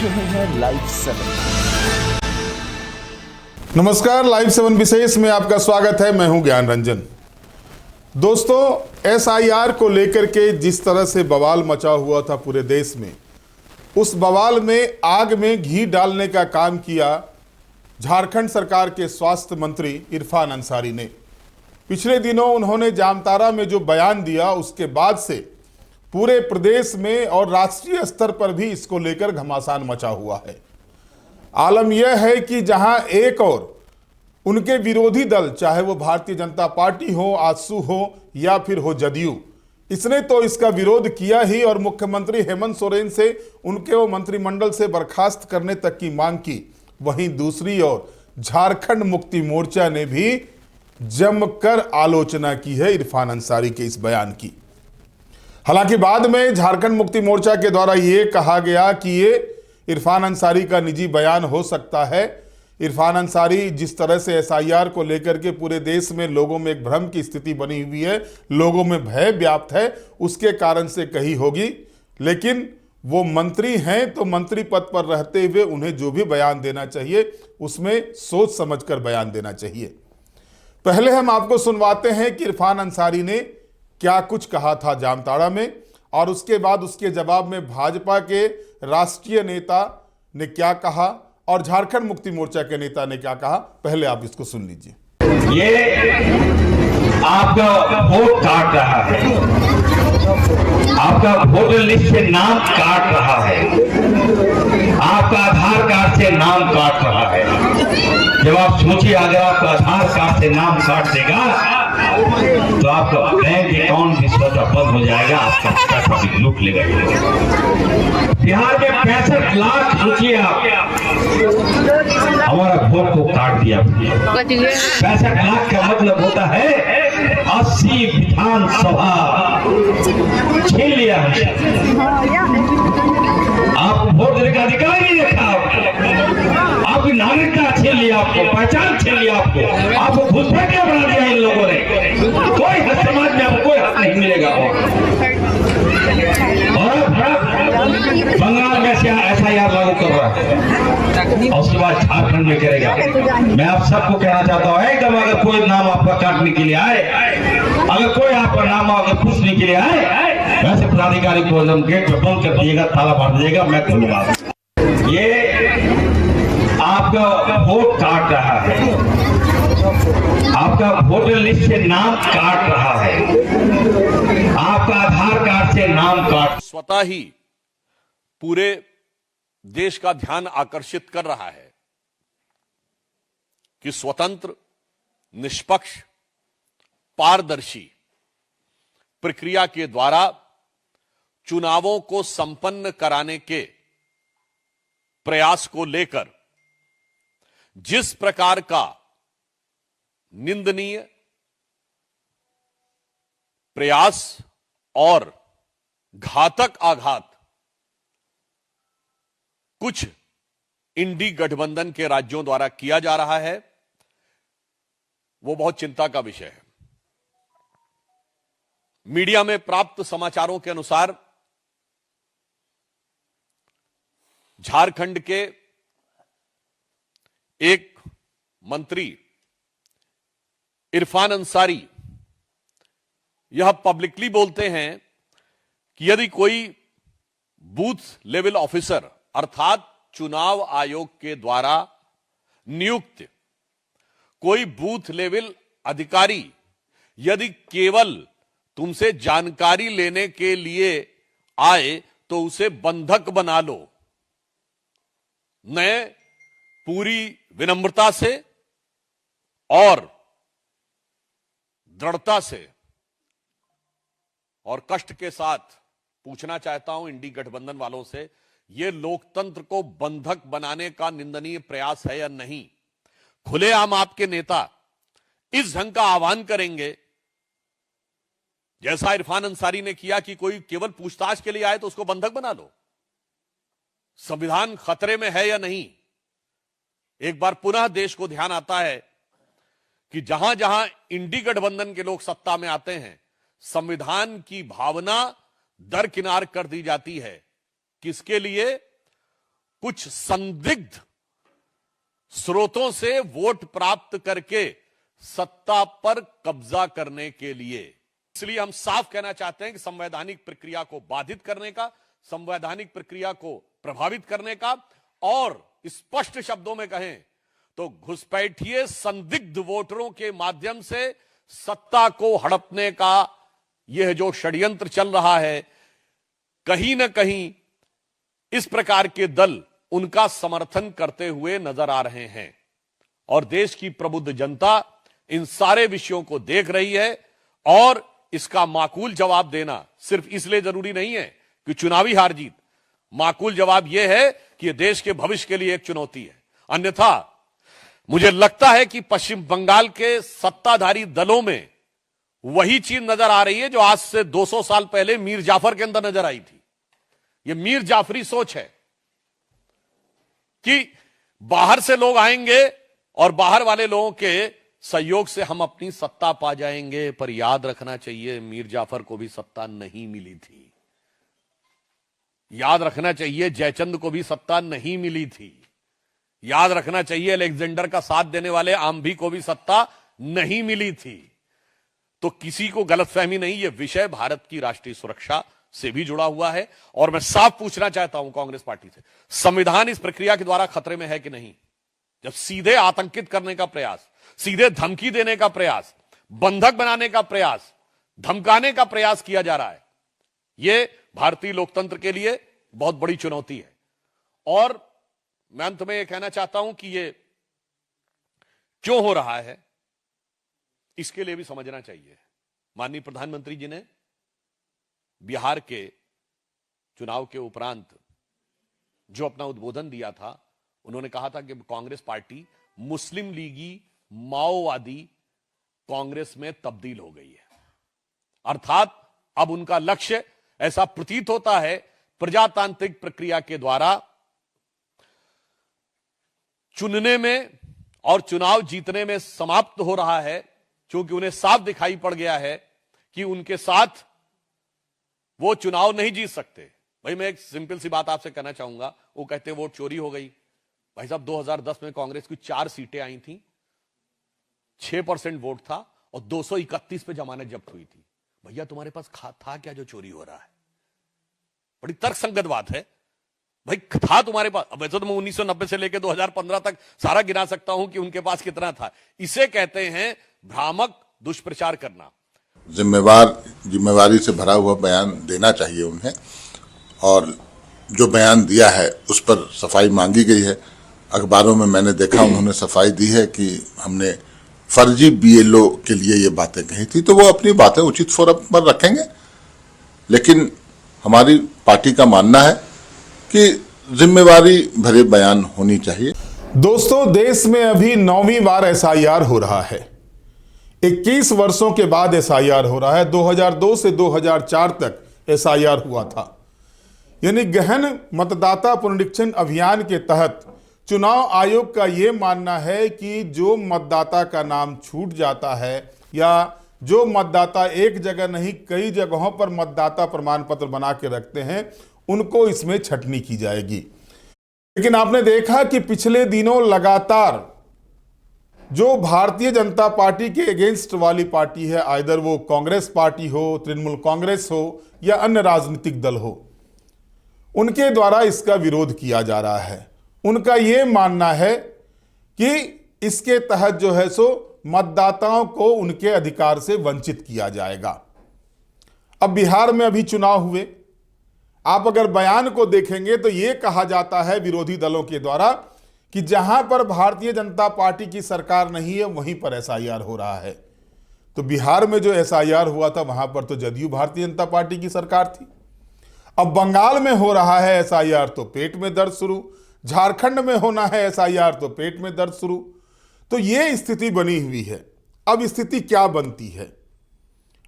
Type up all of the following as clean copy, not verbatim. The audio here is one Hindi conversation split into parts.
रहे हैं लाइव 7। नमस्कार, लाइव 7 विशेष में आपका स्वागत है। मैं हूं ज्ञान रंजन। दोस्तों, SIR को लेकर के जिस तरह से बवाल मचा हुआ था पूरे देश में, उस बवाल में आग में घी डालने का काम किया झारखंड सरकार के स्वास्थ्य मंत्री इरफान अंसारी ने। पिछले दिनों उन्होंने जामताड़ा में जो बयान दिया, उसके बाद से पूरे प्रदेश में और राष्ट्रीय स्तर पर भी इसको लेकर घमासान मचा हुआ है। आलम यह है कि जहां एक और उनके विरोधी दल, चाहे वो भारतीय जनता पार्टी हो, आजसू हो या फिर हो जदयू, इसने तो इसका विरोध किया ही और मुख्यमंत्री हेमंत सोरेन से उनके वो मंत्रिमंडल से बर्खास्त करने तक की मांग की। वहीं दूसरी ओर झारखंड मुक्ति मोर्चा ने भी जमकर आलोचना की है इरफान अंसारी के इस बयान की। हालांकि बाद में झारखंड मुक्ति मोर्चा के द्वारा ये कहा गया कि ये इरफान अंसारी का निजी बयान हो सकता है। इरफान अंसारी जिस तरह से SIR को लेकर के पूरे देश में लोगों में एक भ्रम की स्थिति बनी हुई है, लोगों में भय व्याप्त है, उसके कारण से कही होगी। लेकिन वो मंत्री हैं तो मंत्री पद पर रहते हुए उन्हें जो भी बयान देना चाहिए उसमें सोच समझकर बयान देना चाहिए। पहले हम आपको सुनवाते हैं कि इरफान अंसारी ने क्या कुछ कहा था जामताड़ा में, और उसके बाद उसके जवाब में भाजपा के राष्ट्रीय नेता ने क्या कहा और झारखंड मुक्ति मोर्चा के नेता ने क्या कहा। पहले आप इसको सुन लीजिए। ये आपका वोट काट रहा है, आपका वोटर लिस्ट से नाम काट रहा है, आपका आधार कार्ड से नाम काट रहा है। जब आप सोचिए, अगर आपका आधार कार्ड से नाम काट देगा तो आपका बैंक अकाउंट भी स्वतः बंद हो जाएगा, आपका पैसा भी लूट लेगा। बिहार में 65 लाख, सोचिए आप, हमारा वोट को काट दिया। 65 लाख का मतलब होता है 80 विधानसभा छीन लिया है। आप वोट देने का अधिकार नहीं रखा, आपकी नागरिकता छीन लिया, आपको पहचान छीन लिया, आपको घुसपैठिया बना दिया इन लोगों ने। कोई हक समाज में आपको कोई हक नहीं मिलेगा। और बंगाल में से SIR लागू कर रहा है और उसके बाद झारखंड में करेगा। मैं आप सबको कहना चाहता हूँ, एकदम अगर कोई नाम आपका काटने के लिए आए, अगर कोई आपका नाम अगर पूछने के लिए आए, वैसे पदाधिकारी को एकदम गेट पे बंद कर दिएगा, ताला मार दिएगा, मैं खोलूंगा। ये आपका वोट काट रहा है, आपका वोटर लिस्ट से नाम काट रहा है, आपका आधार कार्ड से नाम काट, स्वतः ही पूरे देश का ध्यान आकर्षित कर रहा है कि स्वतंत्र, निष्पक्ष, पारदर्शी प्रक्रिया के द्वारा चुनावों को संपन्न कराने के प्रयास को लेकर जिस प्रकार का निंदनीय प्रयास और घातक आघात कुछ इंडी गठबंधन के राज्यों द्वारा किया जा रहा है, वो बहुत चिंता का विषय है। मीडिया में प्राप्त समाचारों के अनुसार झारखंड के एक मंत्री इरफान अंसारी यह पब्लिकली बोलते हैं कि यदि कोई बूथ लेवल ऑफिसर अर्थात चुनाव आयोग के द्वारा नियुक्त कोई बूथ लेवल अधिकारी यदि केवल तुमसे जानकारी लेने के लिए आए तो उसे बंधक बना लो। मैं पूरी विनम्रता से और दृढ़ता से और कष्ट के साथ पूछना चाहता हूं इंडी गठबंधन वालों से, यह लोकतंत्र को बंधक बनाने का निंदनीय प्रयास है या नहीं? खुलेआम आपके नेता इस ढंग का आह्वान करेंगे जैसा इरफान अंसारी ने किया कि कोई केवल पूछताछ के लिए आए तो उसको बंधक बना लो? संविधान खतरे में है या नहीं? एक बार पुनः देश को ध्यान आता है कि जहां जहां इंडी गठबंधन के लोग सत्ता में आते हैं, संविधान की भावना दरकिनार कर दी जाती है। किसके लिए? कुछ संदिग्ध स्रोतों से वोट प्राप्त करके सत्ता पर कब्जा करने के लिए। इसलिए हम साफ कहना चाहते हैं कि संवैधानिक प्रक्रिया को बाधित करने का, संवैधानिक प्रक्रिया को प्रभावित करने का, और स्पष्ट शब्दों में कहें तो घुसपैठिए संदिग्ध वोटरों के माध्यम से सत्ता को हड़पने का यह जो षड्यंत्र चल रहा है, कहीं ना कहीं इस प्रकार के दल उनका समर्थन करते हुए नजर आ रहे हैं। और देश की प्रबुद्ध जनता इन सारे विषयों को देख रही है, और इसका माकूल जवाब देना सिर्फ इसलिए जरूरी नहीं है कि चुनावी हार जीत, माकूल जवाब यह है कि यह देश के भविष्य के लिए एक चुनौती है। अन्यथा मुझे लगता है कि पश्चिम बंगाल के सत्ताधारी दलों में वही चीज नजर आ रही है जो आज से 200 साल पहले मीर जाफर के अंदर नजर आई थी। यह मीर जाफरी सोच है कि बाहर से लोग आएंगे और बाहर वाले लोगों के सहयोग से हम अपनी सत्ता पा जाएंगे। पर याद रखना चाहिए, मीर जाफर को भी सत्ता नहीं मिली थी। याद रखना चाहिए, जयचंद को भी सत्ता नहीं मिली थी। याद रखना चाहिए, अलेक्जेंडर का साथ देने वाले आम्भी को भी सत्ता नहीं मिली थी। तो किसी को गलतफहमी नहीं, यह विषय भारत की राष्ट्रीय सुरक्षा से भी जुड़ा हुआ है। और मैं साफ पूछना चाहता हूं कांग्रेस पार्टी से, संविधान इस प्रक्रिया के द्वारा खतरे में है कि नहीं? जब सीधे आतंकित करने का प्रयास, सीधे धमकी देने का प्रयास, बंधक बनाने का प्रयास, धमकाने का प्रयास किया जा रहा है, यह भारतीय लोकतंत्र के लिए बहुत बड़ी चुनौती है। और मैं अंत में यह कहना चाहता हूं कि यह क्यों हो रहा है, इसके लिए भी समझना चाहिए। माननीय प्रधानमंत्री जी ने बिहार के चुनाव के उपरांत जो अपना उद्बोधन दिया था, उन्होंने कहा था कि कांग्रेस पार्टी मुस्लिम लीगी माओवादी कांग्रेस में तब्दील हो गई है। अर्थात अब उनका लक्ष्य, ऐसा प्रतीत होता है, प्रजातांत्रिक प्रक्रिया के द्वारा चुनने में और चुनाव जीतने में समाप्त हो रहा है, क्योंकि उन्हें साफ दिखाई पड़ गया है कि उनके साथ वो चुनाव नहीं जीत सकते। भाई मैं एक सिंपल सी बात आपसे कहना चाहूंगा, वो कहते वोट चोरी हो गई। भाई साहब 2010 में कांग्रेस की 4 सीटें आई थी, 6% वोट था और 231 पे जमानत जब्त हुई थी। भैया तुम्हारे पास था क्या जो चोरी हो रहा है? बड़ी तर्कसंगत बात है। भाई था तुम्हारे पास। अब वैसे तो मैं 1990 से लेकर 2015 तक सारा गिना सकता हूं कि उनके पास कितना था। इसे कहते हैं भ्रामक दुष्प्रचार करना। जिम्मेवारी से भरा हुआ बयान देना चाहिए उन्हें, और जो बयान दिया है उस पर सफाई मांगी गई है। अखबारों में मैंने देखा उन्होंने सफाई दी है कि हमने फर्जी बीएलओ के लिए ये बातें कही थी, तो वो अपनी बातें उचित फोरम पर रखेंगे। लेकिन हमारी पार्टी का मानना है कि जिम्मेवारी भरे बयान होनी चाहिए। दोस्तों, देश में अभी 9वीं बार एसआईआर हो रहा है। 21 वर्षों के बाद एसआईआर हो रहा है। 2002 से 2004 तक एसआईआर हुआ था। यानी गहन मतदाता पुनरीक्षण अभियान के तहत चुनाव आयोग का यह मानना है कि जो मतदाता का नाम छूट जाता है या जो मतदाता एक जगह नहीं कई जगहों पर मतदाता प्रमाण पत्र बना के रखते हैं, उनको इसमें छटनी की जाएगी। लेकिन आपने देखा कि पिछले दिनों लगातार जो भारतीय जनता पार्टी के अगेंस्ट वाली पार्टी है, आइदर वो कांग्रेस पार्टी हो, तृणमूल कांग्रेस हो या अन्य राजनीतिक दल हो, उनके द्वारा इसका विरोध किया जा रहा है। उनका यह मानना है कि इसके तहत जो है सो मतदाताओं को उनके अधिकार से वंचित किया जाएगा। अब बिहार में अभी चुनाव हुए, आप अगर बयान को देखेंगे तो यह कहा जाता है विरोधी दलों के द्वारा कि जहां पर भारतीय जनता पार्टी की सरकार नहीं है वहीं पर एसआईआर हो रहा है। तो बिहार में जो एसआईआर हुआ था वहां पर तो जदयू भारतीय जनता पार्टी की सरकार थी। अब बंगाल में हो रहा है एसआईआर तो पेट में दर्द शुरू, झारखंड में होना है एसआईआर तो पेट में दर्द शुरू। तो ये स्थिति बनी हुई है। अब स्थिति क्या बनती है?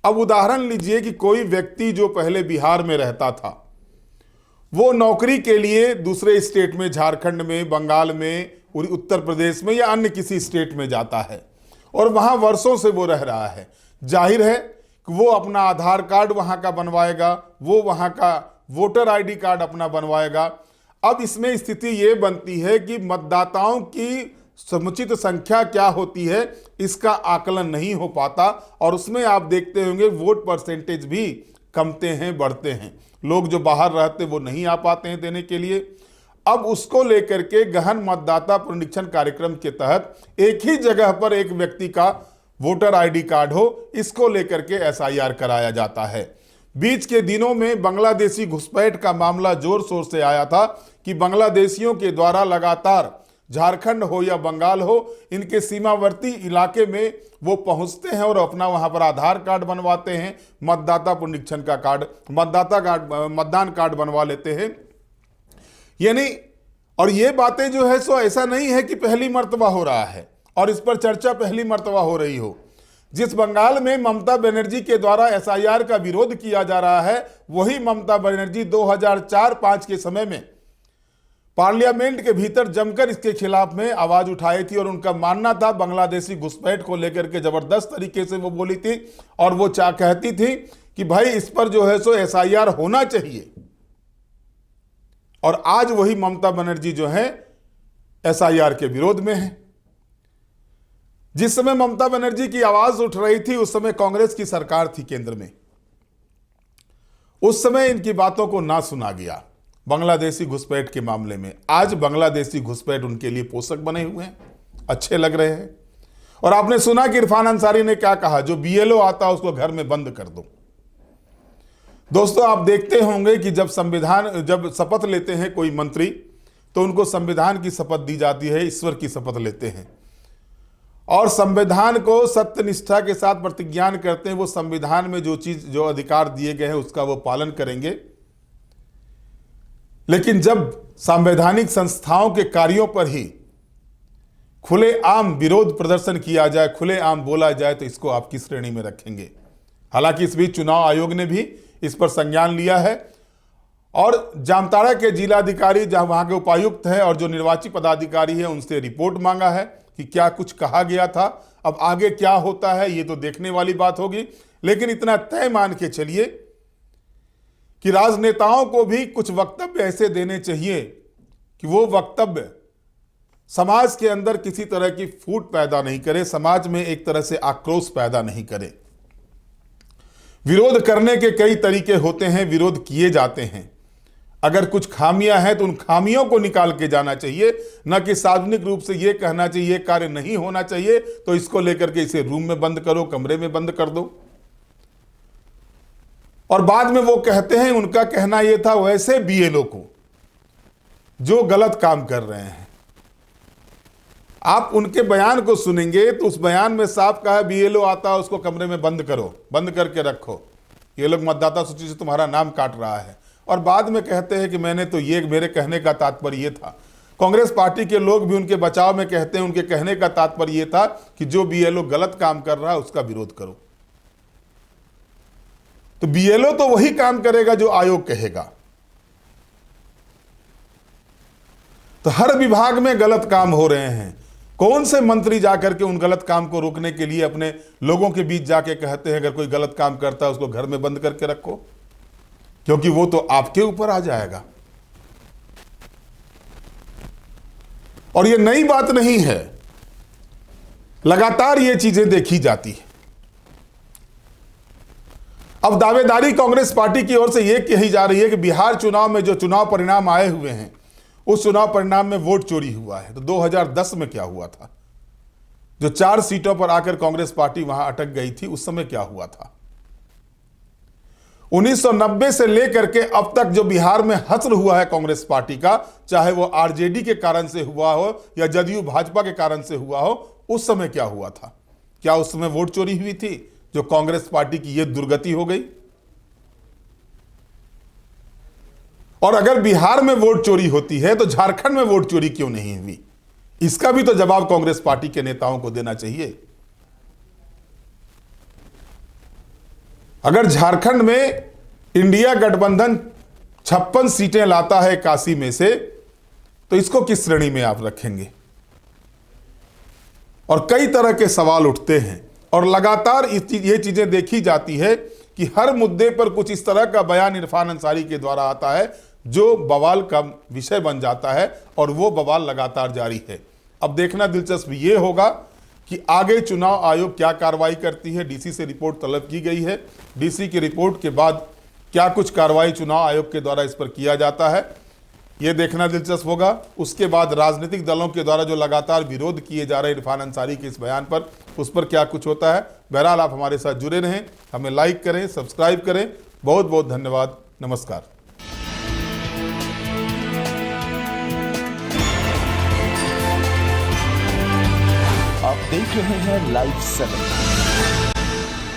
अब उदाहरण लीजिए कि कोई व्यक्ति जो पहले बिहार में रहता था, वो नौकरी के लिए दूसरे स्टेट में, झारखंड में, बंगाल में, उत्तर प्रदेश में या अन्य किसी स्टेट में जाता है और वहां वर्षों से वो रह रहा है। जाहिर है कि वो अपना आधार कार्ड वहां का बनवाएगा, वो वहां का वोटर आईडी कार्ड अपना बनवाएगा। अब इसमें स्थिति ये बनती है कि मतदाताओं की समुचित संख्या क्या होती है इसका आकलन नहीं हो पाता, और उसमें आप देखते होंगे वोट परसेंटेज भी कमते हैं, बढ़ते हैं। लोग जो बाहर रहते वो नहीं आ पाते हैं देने के लिए। अब उसको लेकर के गहन मतदाता पुनरीक्षण कार्यक्रम के तहत एक ही जगह पर एक व्यक्ति का वोटर आईडी कार्ड हो, इसको लेकर के एसआईआर कराया जाता है। बीच के दिनों में बांग्लादेशी घुसपैठ का मामला जोर शोर से आया था कि बांग्लादेशियों के द्वारा लगातार झारखंड हो या बंगाल हो, इनके सीमावर्ती इलाके में वो पहुंचते हैं और अपना वहां पर आधार कार्ड बनवाते हैं, मतदाता पुनरीक्षण का कार्ड, मतदान कार्ड बनवा लेते हैं। यानी और ये बातें जो है सो ऐसा नहीं है कि पहली मर्तबा हो रहा है और इस पर चर्चा पहली मर्तबा हो रही हो। जिस बंगाल में ममता बनर्जी के द्वारा एसआईआर का विरोध किया जा रहा है, वही ममता बनर्जी 2004-5 के समय में पार्लियामेंट के भीतर जमकर इसके खिलाफ में आवाज उठाई थी, और उनका मानना था बांग्लादेशी घुसपैठ को लेकर के जबरदस्त तरीके से वो बोली थी, और वो कहती थी कि भाई इस पर जो है सो एसआईआर होना चाहिए। और आज वही ममता बनर्जी जो है एसआईआर के विरोध में है। जिस समय ममता बनर्जी की आवाज उठ रही थी उस समय कांग्रेस की सरकार थी केंद्र में, उस समय इनकी बातों को ना सुना गया बांग्लादेशी घुसपैठ के मामले में। आज बांग्लादेशी घुसपैठ उनके लिए पोषक बने हुए हैं, अच्छे लग रहे हैं। और आपने सुना कि इरफान अंसारी ने क्या कहा, जो बीएलओ आता है उसको घर में बंद कर दो। दोस्तों आप देखते होंगे कि जब शपथ लेते हैं कोई मंत्री तो उनको संविधान की शपथ दी जाती है, ईश्वर की शपथ लेते हैं और संविधान को सत्यनिष्ठा के साथ प्रतिज्ञान करते हैं। वो संविधान में जो अधिकार दिए गए हैं उसका वो पालन करेंगे। लेकिन जब संवैधानिक संस्थाओं के कार्यों पर ही खुलेआम विरोध प्रदर्शन किया जाए, खुलेआम बोला जाए, तो इसको आप किस श्रेणी में रखेंगे। हालांकि इस बीच चुनाव आयोग ने भी इस पर संज्ञान लिया है और जामताड़ा के जिलाधिकारी, जहां वहां के उपायुक्त हैं और जो निर्वाची पदाधिकारी है, उनसे रिपोर्ट मांगा है कि क्या कुछ कहा गया था। अब आगे क्या होता है ये तो देखने वाली बात होगी, लेकिन इतना तय मान के चलिए कि राजनेताओं को भी कुछ वक्तव्य ऐसे देने चाहिए कि वो वक्तव्य समाज के अंदर किसी तरह की फूट पैदा नहीं करे, समाज में एक तरह से आक्रोश पैदा नहीं करे। विरोध करने के कई तरीके होते हैं, विरोध किए जाते हैं। अगर कुछ खामियां हैं तो उन खामियों को निकाल के जाना चाहिए, न कि सार्वजनिक रूप से यह कहना चाहिए ये कार्य नहीं होना चाहिए तो इसको लेकर के इसे रूम में बंद करो, कमरे में बंद कर दो। और बाद में वो कहते हैं, उनका कहना यह था वैसे बीएलओ को जो गलत काम कर रहे हैं। आप उनके बयान को सुनेंगे तो उस बयान में साफ कहा है बीएलओ आता है उसको कमरे में बंद करो, बंद करके रखो, ये लोग मतदाता सूची से तुम्हारा नाम काट रहा है। और बाद में कहते हैं कि मेरे कहने का तात्पर्य ये था। कांग्रेस पार्टी के लोग भी उनके बचाव में कहते हैं उनके कहने का तात्पर्य ये था कि जो बीएलओ गलत काम कर रहा है उसका विरोध करो। तो बीएलओ तो वही काम करेगा जो आयोग कहेगा। तो हर विभाग में गलत काम हो रहे हैं। कौन से मंत्री जाकर के उन गलत काम को रोकने के लिए अपने लोगों के बीच जाके कहते हैं अगर कोई गलत काम करता है उसको घर में बंद करके रखो, क्योंकि वो तो आपके ऊपर आ जाएगा। और ये नई बात नहीं है, लगातार ये चीजें देखी जाती है। अब दावेदारी कांग्रेस पार्टी की ओर से यह कही जा रही है कि बिहार चुनाव में जो चुनाव परिणाम आए हुए हैं उस चुनाव परिणाम में वोट चोरी हुआ है। तो 2010 में क्या हुआ था, जो 4 सीटों पर आकर कांग्रेस पार्टी वहां अटक गई थी, उस समय क्या हुआ था। 1990 से लेकर के अब तक जो बिहार में हश्र हुआ है कांग्रेस पार्टी का, चाहे वो आरजेडी के कारण से हुआ हो या जदयू भाजपा के कारण से हुआ हो, उस समय क्या हुआ था। क्या उस समय वोट चोरी हुई थी जो कांग्रेस पार्टी की यह दुर्गति हो गई। और अगर बिहार में वोट चोरी होती है तो झारखंड में वोट चोरी क्यों नहीं हुई, इसका भी तो जवाब कांग्रेस पार्टी के नेताओं को देना चाहिए। अगर झारखंड में इंडिया गठबंधन 56 सीटें लाता है 81 में से, तो इसको किस श्रेणी में आप रखेंगे। और कई तरह के सवाल उठते हैं और लगातार ये चीजें देखी जाती है कि हर मुद्दे पर कुछ इस तरह का बयान इरफान अंसारी के द्वारा आता है जो बवाल का विषय बन जाता है और वो बवाल लगातार जारी है। अब देखना दिलचस्प ये होगा कि आगे चुनाव आयोग क्या कार्रवाई करती है। डीसी से रिपोर्ट तलब की गई है, डीसी की रिपोर्ट के बाद क्या कुछ कार्रवाई चुनाव आयोग के द्वारा इस पर किया जाता है, ये देखना दिलचस्प होगा। उसके बाद राजनीतिक दलों के द्वारा जो लगातार विरोध किए जा रहे इरफान अंसारी के इस बयान पर, उस पर क्या कुछ होता है। बहरहाल आप हमारे साथ जुड़े रहें, हमें लाइक करें, सब्सक्राइब करें। बहुत बहुत धन्यवाद। नमस्कार। आप देख रहे हैं लाइव 7।